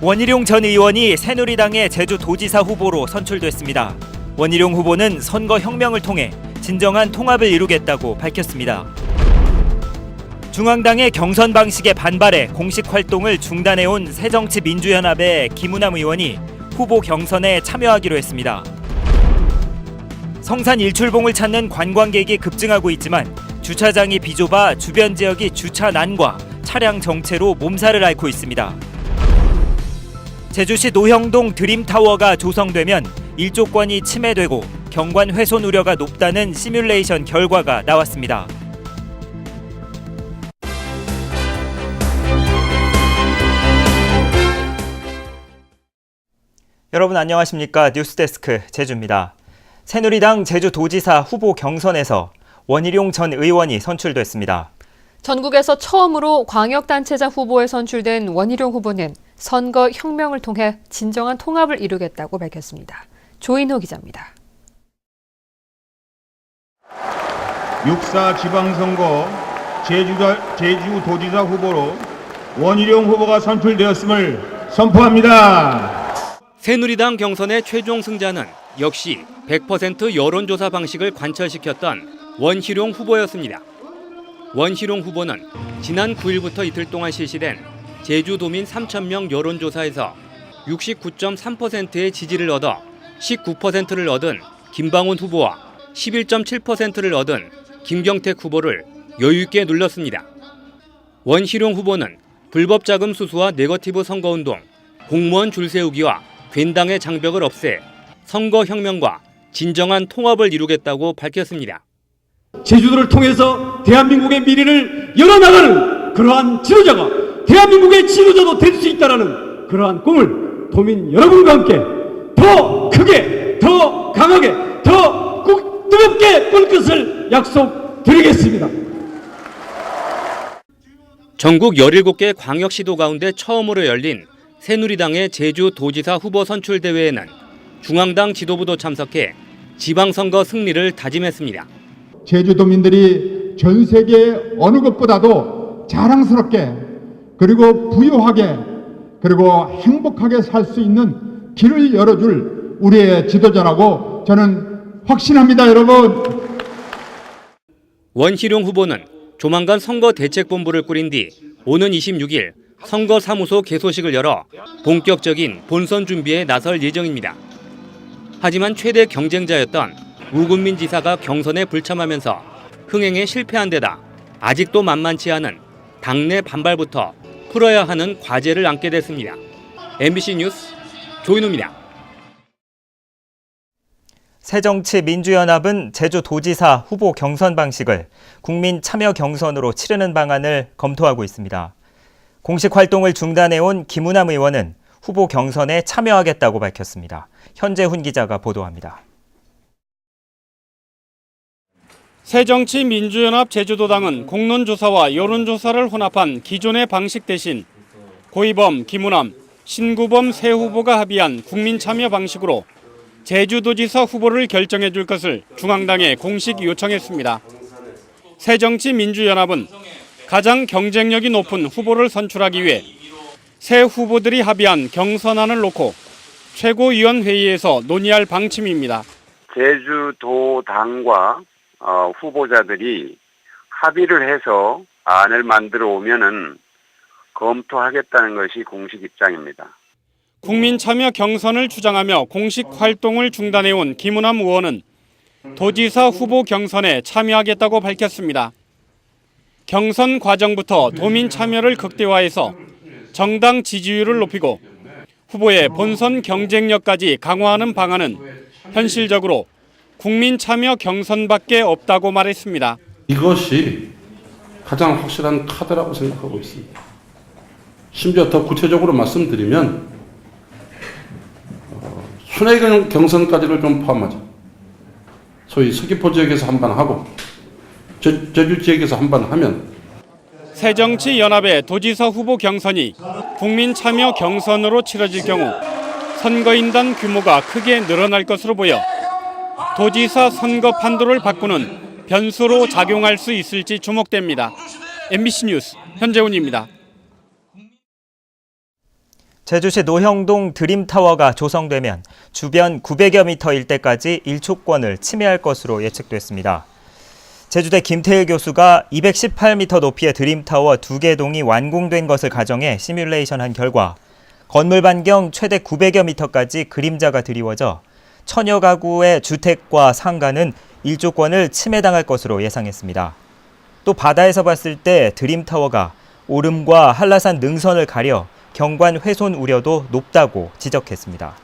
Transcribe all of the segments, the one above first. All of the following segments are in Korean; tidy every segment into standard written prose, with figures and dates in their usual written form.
원희룡 전 의원이 새누리당의 제주도지사 후보로 선출됐습니다. 원희룡 후보는 선거혁명을 통해 진정한 통합을 이루겠다고 밝혔습니다. 중앙당의 경선 방식에 반발해 공식 활동을 중단해온 새정치민주연합의 김우남 의원이 후보 경선에 참여하기로 했습니다. 성산 일출봉을 찾는 관광객이 급증하고 있지만 주차장이 비좁아 주변 지역이 주차난과 차량 정체로 몸살을 앓고 있습니다. 제주시 노형동 드림타워가 조성되면 일조권이 침해되고 경관 훼손 우려가 높다는 시뮬레이션 결과가 나왔습니다. 여러분 안녕하십니까? 뉴스데스크 제주입니다. 새누리당 제주도지사 후보 경선에서 원희룡 전 의원이 선출됐습니다. 전국에서 처음으로 광역단체장 후보에 선출된 원희룡 후보는 선거 혁명을 통해 진정한 통합을 이루겠다고 밝혔습니다. 조인호 기자입니다. 6.4 지방선거 제주도지사 후보로 원희룡 후보가 선출되었음을 선포합니다. 새누리당 경선의 최종 승자는 역시 100% 여론조사 방식을 관철시켰던 원희룡 후보였습니다. 원희룡 후보는 지난 9일부터 이틀 동안 실시된 제주도민 3,000명 여론조사에서 69.3%의 지지를 얻어 19%를 얻은 김방훈 후보와 11.7%를 얻은 김경택 후보를 여유있게 눌렀습니다. 원희룡 후보는 불법 자금 수수와 네거티브 선거운동, 공무원 줄 세우기와 괜당의 장벽을 없애 선거혁명과 진정한 통합을 이루겠다고 밝혔습니다. 제주도를 통해서 대한민국의 미래를 열어나가는 그러한 지도자가 대한민국의 지도자도 될 수 있다는 그러한 꿈을 도민 여러분과 함께 더 크게, 더 강하게, 더 뜨겁게 꿀 것을 약속드리겠습니다. 전국 17개 광역시도 가운데 처음으로 열린 새누리당의 제주도지사 후보 선출 대회에는 중앙당 지도부도 참석해 지방선거 승리를 다짐했습니다. 제주도민들이 전 세계 어느 것보다도 자랑스럽게 그리고 부유하게 그리고 행복하게 살 수 있는 길을 열어줄 우리의 지도자라고 저는 확신합니다, 여러분. 원희룡 후보는 조만간 선거대책본부를 꾸린 뒤 오는 26일 선거사무소 개소식을 열어 본격적인 본선 준비에 나설 예정입니다. 하지만 최대 경쟁자였던 우금민 지사가 경선에 불참하면서 흥행에 실패한 데다 아직도 만만치 않은 당내 반발부터 풀어야 하는 과제를 안게 됐습니다. MBC 뉴스 조인호입니다. 새정치민주연합은 제주도지사 후보 경선 방식을 국민 참여 경선으로 치르는 방안을 검토하고 있습니다. 공식 활동을 중단해온 김우남 의원은 후보 경선에 참여하겠다고 밝혔습니다. 현재훈 기자가 보도합니다. 새정치민주연합 제주도당은 공론조사와 여론조사를 혼합한 기존의 방식 대신 고이범, 김우남, 신구범 세 후보가 합의한 국민참여 방식으로 제주도지사 후보를 결정해 줄 것을 중앙당에 공식 요청했습니다. 새정치민주연합은 가장 경쟁력이 높은 후보를 선출하기 위해 새 후보들이 합의한 경선안을 놓고 최고위원회의에서 논의할 방침입니다. 제주도당과 후보자들이 합의를 해서 안을 만들어 오면은 검토하겠다는 것이 공식 입장입니다. 국민참여 경선을 주장하며 공식 활동을 중단해온 김우남 의원은 도지사 후보 경선에 참여하겠다고 밝혔습니다. 경선 과정부터 도민 참여를 극대화해서 정당 지지율을 높이고 후보의 본선 경쟁력까지 강화하는 방안은 현실적으로 국민 참여 경선밖에 없다고 말했습니다. 이것이 가장 확실한 카드라고 생각하고 있습니다. 심지어 더 구체적으로 말씀드리면 순회 경선까지를 좀 포함하죠. 소위 서귀포 지역에서 한 번 하고 제주 지역에서 한 번 하면 새정치연합의 도지사 후보 경선이 국민 참여 경선으로 치러질 경우 선거인단 규모가 크게 늘어날 것으로 보여 도지사 선거 판도를 바꾸는 변수로 작용할 수 있을지 주목됩니다. MBC 뉴스 현재훈입니다. 제주시 노형동 드림타워가 조성되면 주변 900여 미터 일대까지 일초권을 침해할 것으로 예측됐습니다. 제주대 김태일 교수가 218m 높이의 드림타워 2개 동이 완공된 것을 가정해 시뮬레이션한 결과 건물 반경 최대 900여 미터까지 그림자가 드리워져 천여 가구의 주택과 상가는 일조권을 침해당할 것으로 예상했습니다. 또 바다에서 봤을 때 드림타워가 오름과 한라산 능선을 가려 경관 훼손 우려도 높다고 지적했습니다.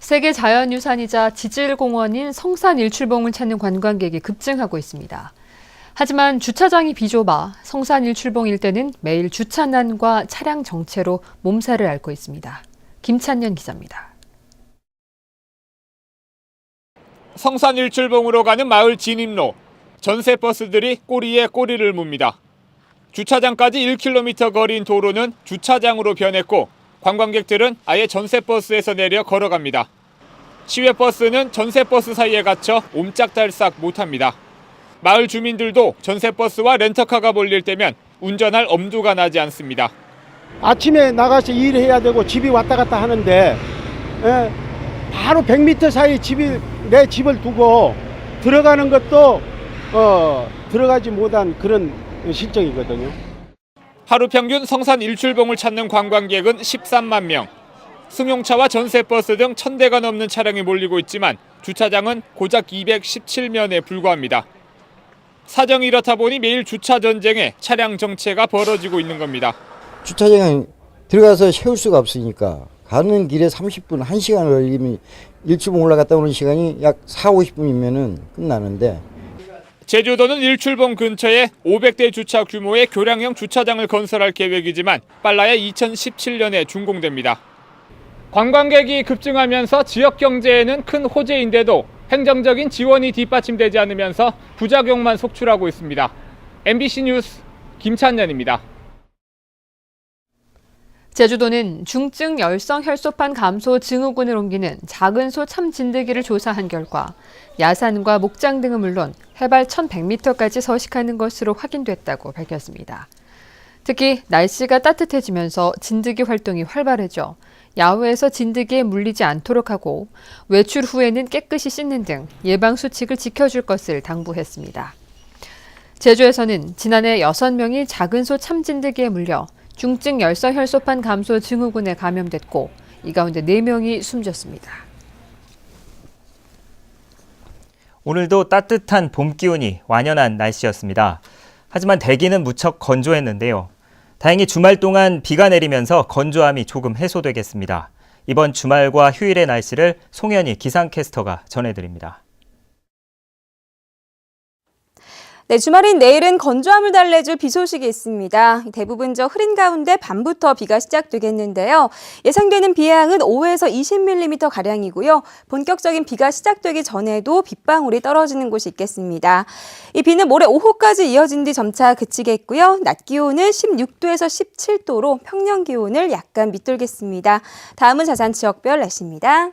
세계 자연유산이자 지질공원인 성산 일출봉을 찾는 관광객이 급증하고 있습니다. 하지만 주차장이 비좁아 성산 일출봉 일대는 매일 주차난과 차량 정체로 몸살을 앓고 있습니다. 김찬년 기자입니다. 성산 일출봉으로 가는 마을 진입로. 전세 버스들이 꼬리에 꼬리를 뭅니다. 주차장까지 1km 거리인 도로는 주차장으로 변했고 관광객들은 아예 전세버스에서 내려 걸어갑니다. 시외버스는 전세버스 사이에 갇혀 옴짝달싹 못합니다. 마을 주민들도 전세버스와 렌터카가 몰릴 때면 운전할 엄두가 나지 않습니다. 아침에 나가서 일해야 되고 집이 왔다 갔다 하는데 바로 100m 사이 내 집을 두고 들어가는 것도 들어가지 못한 그런 실정이거든요. 하루 평균 성산 일출봉을 찾는 관광객은 13만 명. 승용차와 전세버스 등 1000대가 넘는 차량이 몰리고 있지만 주차장은 고작 217면에 불과합니다. 사정이 이렇다 보니 매일 주차 전쟁에 차량 정체가 벌어지고 있는 겁니다. 주차장에 들어가서 세울 수가 없으니까 가는 길에 30분, 1시간 걸리면 일출봉 올라갔다 오는 시간이 약 40-50분이면 끝나는데 제주도는 일출봉 근처에 500대 주차 규모의 교량형 주차장을 건설할 계획이지만 빨라야 2017년에 준공됩니다. 관광객이 급증하면서 지역 경제에는 큰 호재인데도 행정적인 지원이 뒷받침되지 않으면서 부작용만 속출하고 있습니다. MBC 뉴스 김찬년입니다. 제주도는 중증 열성 혈소판 감소 증후군을 옮기는 작은 소 참진드기를 조사한 결과 야산과 목장 등은 물론 해발 1100m까지 서식하는 것으로 확인됐다고 밝혔습니다. 특히 날씨가 따뜻해지면서 진드기 활동이 활발해져 야외에서 진드기에 물리지 않도록 하고 외출 후에는 깨끗이 씻는 등 예방 수칙을 지켜줄 것을 당부했습니다. 제주에서는 지난해 6명이 작은 소 참진드기에 물려 중증 열성 혈소판 감소 증후군에 감염됐고 이 가운데 4명이 숨졌습니다. 오늘도 따뜻한 봄 기운이 완연한 날씨였습니다. 하지만 대기는 무척 건조했는데요. 다행히 주말 동안 비가 내리면서 건조함이 조금 해소되겠습니다. 이번 주말과 휴일의 날씨를 송현희 기상캐스터가 전해드립니다. 네, 주말인 내일은 건조함을 달래줄 비 소식이 있습니다. 대부분 흐린 가운데 밤부터 비가 시작되겠는데요. 예상되는 비 양은 5에서 20mm가량이고요. 본격적인 비가 시작되기 전에도 빗방울이 떨어지는 곳이 있겠습니다. 이 비는 모레 오후까지 이어진 뒤 점차 그치겠고요. 낮 기온은 16도에서 17도로 평년 기온을 약간 밑돌겠습니다. 다음은 자산 지역별 날씨입니다.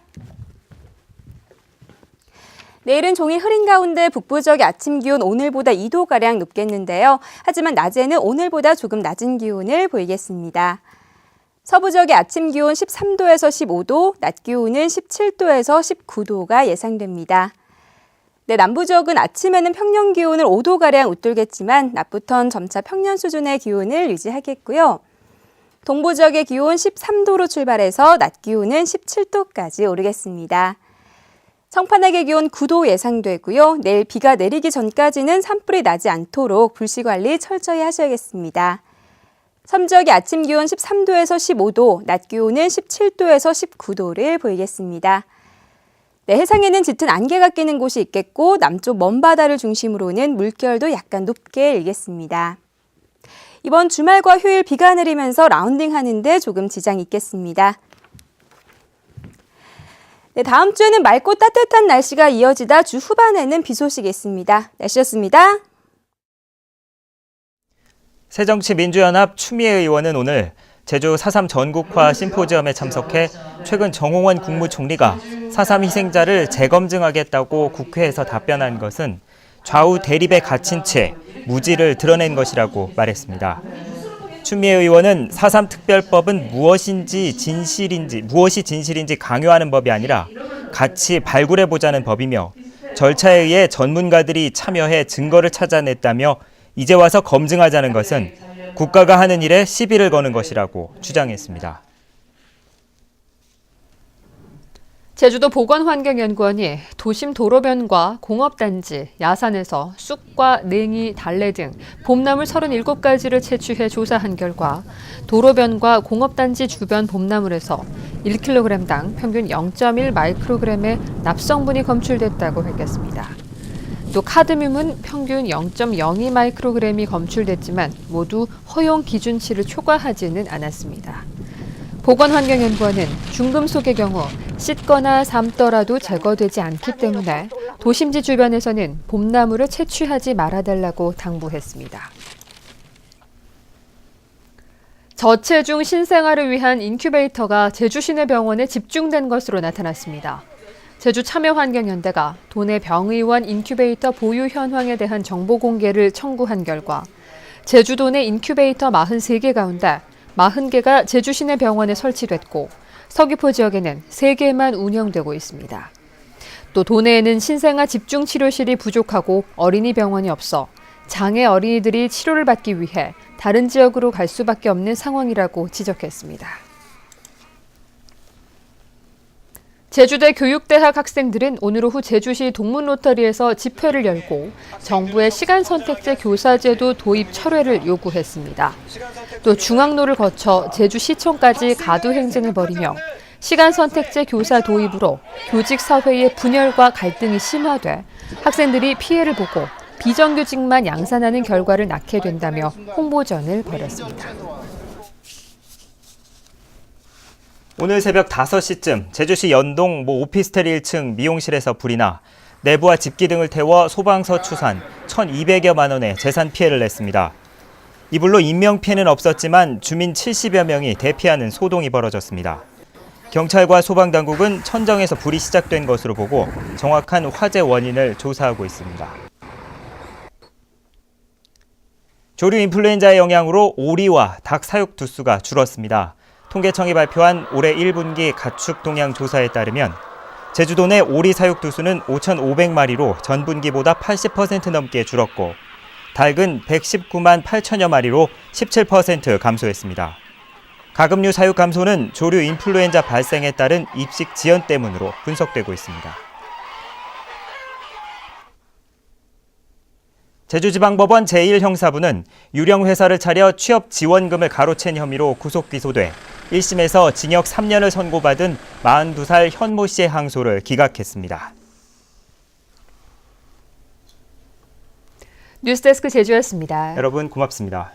내일은 종일 흐린 가운데 북부 지역의 아침 기온 오늘보다 2도가량 높겠는데요. 하지만 낮에는 오늘보다 조금 낮은 기온을 보이겠습니다. 서부 지역의 아침 기온 13도에서 15도, 낮 기온은 17도에서 19도가 예상됩니다. 네, 남부 지역은 아침에는 평년 기온을 5도가량 웃돌겠지만 낮부터는 점차 평년 수준의 기온을 유지하겠고요. 동부 지역의 기온 13도로 출발해서 낮 기온은 17도까지 오르겠습니다. 청판악의 기온 9도 예상되고요. 내일 비가 내리기 전까지는 산불이 나지 않도록 불씨 관리 철저히 하셔야겠습니다. 섬 지역의 아침 기온 13도에서 15도, 낮 기온은 17도에서 19도를 보이겠습니다. 네, 해상에는 짙은 안개가 끼는 곳이 있겠고 남쪽 먼바다를 중심으로는 물결도 약간 높게 일겠습니다. 이번 주말과 휴일 비가 내리면서 라운딩하는데 조금 지장이 있겠습니다. 네, 다음 주에는 맑고 따뜻한 날씨가 이어지다 주 후반에는 비 소식이 있습니다. 날씨였습니다. 새정치민주연합 추미애 의원은 오늘 제주 4.3 전국화 심포지엄에 참석해 최근 정홍원 국무총리가 4.3 희생자를 재검증하겠다고 국회에서 답변한 것은 좌우 대립에 갇힌 채 무지를 드러낸 것이라고 말했습니다. 추미애 의원은 4.3 특별법은 무엇이 진실인지 강요하는 법이 아니라 같이 발굴해보자는 법이며 절차에 의해 전문가들이 참여해 증거를 찾아냈다며 이제 와서 검증하자는 것은 국가가 하는 일에 시비를 거는 것이라고 주장했습니다. 제주도 보건환경연구원이 도심 도로변과 공업단지, 야산에서 쑥과 냉이, 달래 등 봄나물 37가지를 채취해 조사한 결과 도로변과 공업단지 주변 봄나물에서 1kg당 평균 0.1 마이크로그램의 납성분이 검출됐다고 밝혔습니다. 또 카드뮴은 평균 0.02 마이크로그램이 검출됐지만 모두 허용 기준치를 초과하지는 않았습니다. 보건환경연구원은 중금속의 경우 씻거나 삶더라도 제거되지 않기 때문에 도심지 주변에서는 봄나물을 채취하지 말아달라고 당부했습니다. 저체중 신생아를 위한 인큐베이터가 제주 시내병원에 집중된 것으로 나타났습니다. 제주 참여환경연대가 도내 병의원 인큐베이터 보유 현황에 대한 정보 공개를 청구한 결과 제주도 내 인큐베이터 43개 가운데 40개가 제주 시내 병원에 설치됐고 서귀포 지역에는 3개만 운영되고 있습니다. 또 도내에는 신생아 집중치료실이 부족하고 어린이 병원이 없어 장애 어린이들이 치료를 받기 위해 다른 지역으로 갈 수밖에 없는 상황이라고 지적했습니다. 제주대 교육대학 학생들은 오늘 오후 제주시 동문로터리에서 집회를 열고 정부의 시간선택제 교사제도 도입 철회를 요구했습니다. 또 중앙로를 거쳐 제주시청까지 가두행진을 벌이며 시간선택제 교사 도입으로 교직사회의 분열과 갈등이 심화돼 학생들이 피해를 보고 비정규직만 양산하는 결과를 낳게 된다며 홍보전을 벌였습니다. 오늘 새벽 5시쯤 제주시 연동 모 오피스텔 1층 미용실에서 불이 나 내부와 집기 등을 태워 소방서 추산 1,200여만 원의 재산 피해를 냈습니다. 이 불로 인명피해는 없었지만 주민 70여 명이 대피하는 소동이 벌어졌습니다. 경찰과 소방당국은 천정에서 불이 시작된 것으로 보고 정확한 화재 원인을 조사하고 있습니다. 조류 인플루엔자의 영향으로 오리와 닭 사육 두수가 줄었습니다. 통계청이 발표한 올해 1분기 가축 동향 조사에 따르면 제주도 내 오리 사육 두수는 5,500마리로 전분기보다 80% 넘게 줄었고 닭은 119만 8천여 마리로 17% 감소했습니다. 가금류 사육 감소는 조류 인플루엔자 발생에 따른 입식 지연 때문으로 분석되고 있습니다. 제주지방법원 제1형사부는 유령 회사를 차려 취업 지원금을 가로챈 혐의로 구속 기소돼 1심에서 징역 3년을 선고받은 42살 현모 씨의 항소를 기각했습니다. 뉴스데스크 제주였습니다. 여러분 고맙습니다.